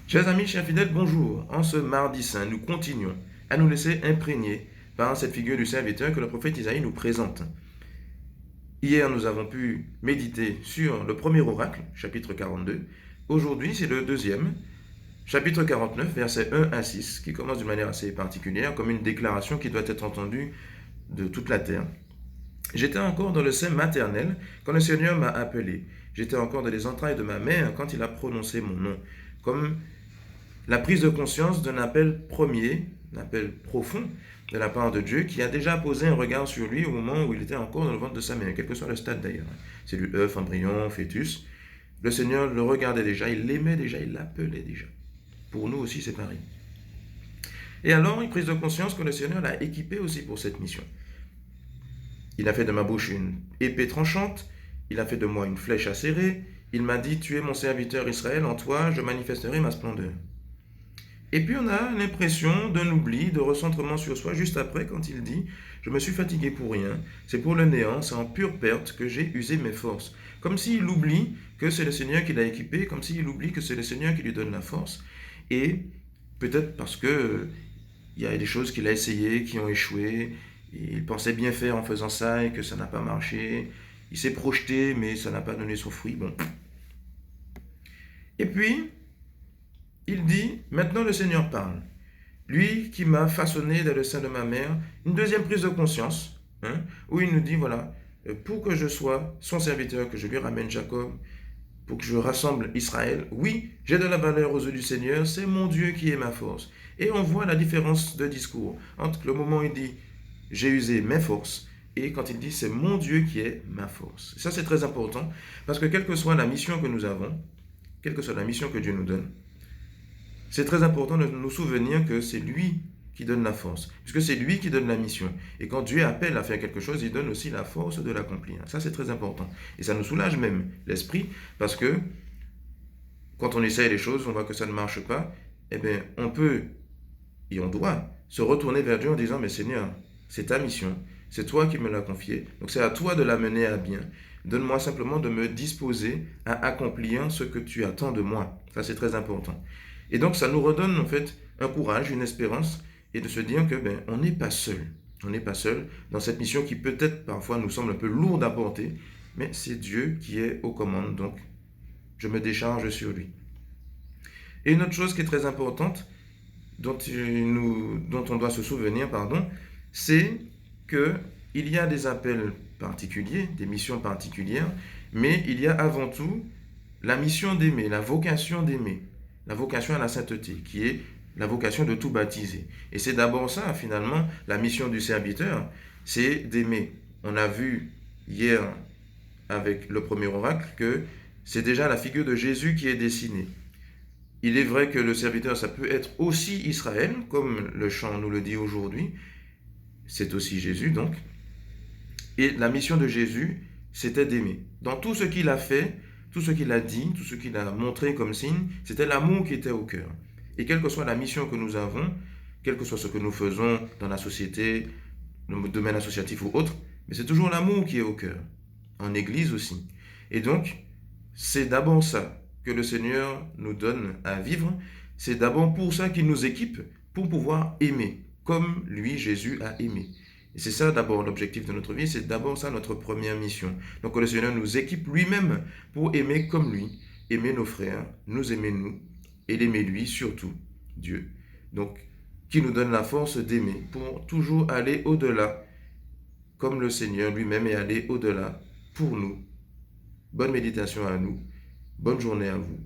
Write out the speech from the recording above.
Chers amis, chers fidèles, bonjour. En ce mardi saint, nous continuons à nous laisser imprégner par cette figure du serviteur que le prophète Isaïe nous présente. Hier, nous avons pu méditer sur le premier oracle, chapitre 42. Aujourd'hui, c'est le deuxième, chapitre 49, versets 1 à 6, qui commence d'une manière assez particulière, comme une déclaration qui doit être entendue de toute la terre. J'étais encore dans le sein maternel quand le Seigneur m'a appelé. J'étais encore dans les entrailles de ma mère quand il a prononcé mon nom. Comme la prise de conscience d'un appel premier, un appel profond de la part de Dieu qui a déjà posé un regard sur lui au moment où il était encore dans le ventre de sa mère, quel que soit le stade d'ailleurs. C'est du œuf, embryon, fœtus. Le Seigneur le regardait déjà, il l'aimait déjà, il l'appelait déjà. Pour nous aussi, c'est pareil. Et alors, une prise de conscience que le Seigneur l'a équipé aussi pour cette mission. Il a fait de ma bouche une épée tranchante, il a fait de moi une flèche acérée, il m'a dit, tu es mon serviteur Israël, en toi je manifesterai ma splendeur. Et puis on a l'impression d'un oubli, de recentrement sur soi, juste après quand il dit « Je me suis fatigué pour rien, c'est pour le néant, c'est en pure perte que j'ai usé mes forces. » Comme s'il oublie que c'est le Seigneur qui l'a équipé, comme s'il oublie que c'est le Seigneur qui lui donne la force. Et peut-être parce que il y a des choses qu'il a essayées, qui ont échoué, et il pensait bien faire en faisant ça et que ça n'a pas marché. Il s'est projeté, mais ça n'a pas donné son fruit. Bon. Et puis, il dit, maintenant le Seigneur parle. Lui qui m'a façonné dans le sein de ma mère, une deuxième prise de conscience, où il nous dit, voilà, pour que je sois son serviteur, que je lui ramène Jacob, pour que je rassemble Israël, oui, j'ai de la valeur aux yeux du Seigneur, c'est mon Dieu qui est ma force. Et on voit la différence de discours entre le moment où il dit, j'ai usé mes forces, et quand il dit, c'est mon Dieu qui est ma force. Ça, c'est très important, parce que quelle que soit la mission que nous avons, quelle que soit la mission que Dieu nous donne, c'est très important de nous souvenir que c'est lui qui donne la force, puisque c'est lui qui donne la mission. Et quand Dieu appelle à faire quelque chose, il donne aussi la force de l'accomplir. Ça, c'est très important. Et ça nous soulage même l'esprit, parce que quand on essaye les choses, on voit que ça ne marche pas, eh bien, on peut et on doit se retourner vers Dieu en disant, mais Seigneur, c'est ta mission, c'est toi qui me l'as confiée, donc c'est à toi de la mener à bien. Donne-moi simplement de me disposer à accomplir ce que tu attends de moi. Ça, c'est très important. Et donc, ça nous redonne en fait un courage, une espérance, et de se dire que on n'est pas seul. On n'est pas seul dans cette mission qui peut-être parfois nous semble un peu lourde à porter, mais c'est Dieu qui est aux commandes, donc je me décharge sur lui. Et une autre chose qui est très importante, dont on doit se souvenir, c'est qu'il y a des appels particuliers, des missions particulières, mais il y a avant tout la mission d'aimer, la vocation d'aimer, la vocation à la sainteté, qui est la vocation de tout baptiser. Et c'est d'abord ça, finalement, la mission du serviteur, c'est d'aimer. On a vu hier, avec le premier oracle, que c'est déjà la figure de Jésus qui est dessinée. Il est vrai que le serviteur, ça peut être aussi Israël, comme le chant nous le dit aujourd'hui. C'est aussi Jésus, donc. Et la mission de Jésus, c'était d'aimer. Dans tout ce qu'il a fait, tout ce qu'il a dit, tout ce qu'il a montré comme signe, c'était l'amour qui était au cœur. Et quelle que soit la mission que nous avons, quel que soit ce que nous faisons dans la société, le domaine associatif ou autre, mais c'est toujours l'amour qui est au cœur. En église aussi. Et donc, c'est d'abord ça que le Seigneur nous donne à vivre. C'est d'abord pour ça qu'il nous équipe, pour pouvoir aimer, comme lui, Jésus, a aimé. Et c'est ça d'abord l'objectif de notre vie, c'est d'abord ça notre première mission. Donc que le Seigneur nous équipe lui-même pour aimer comme lui, aimer nos frères, nous aimer nous, et l'aimer lui surtout, Dieu. Donc, qui nous donne la force d'aimer pour toujours aller au-delà, comme le Seigneur lui-même est allé au-delà pour nous. Bonne méditation à nous, bonne journée à vous.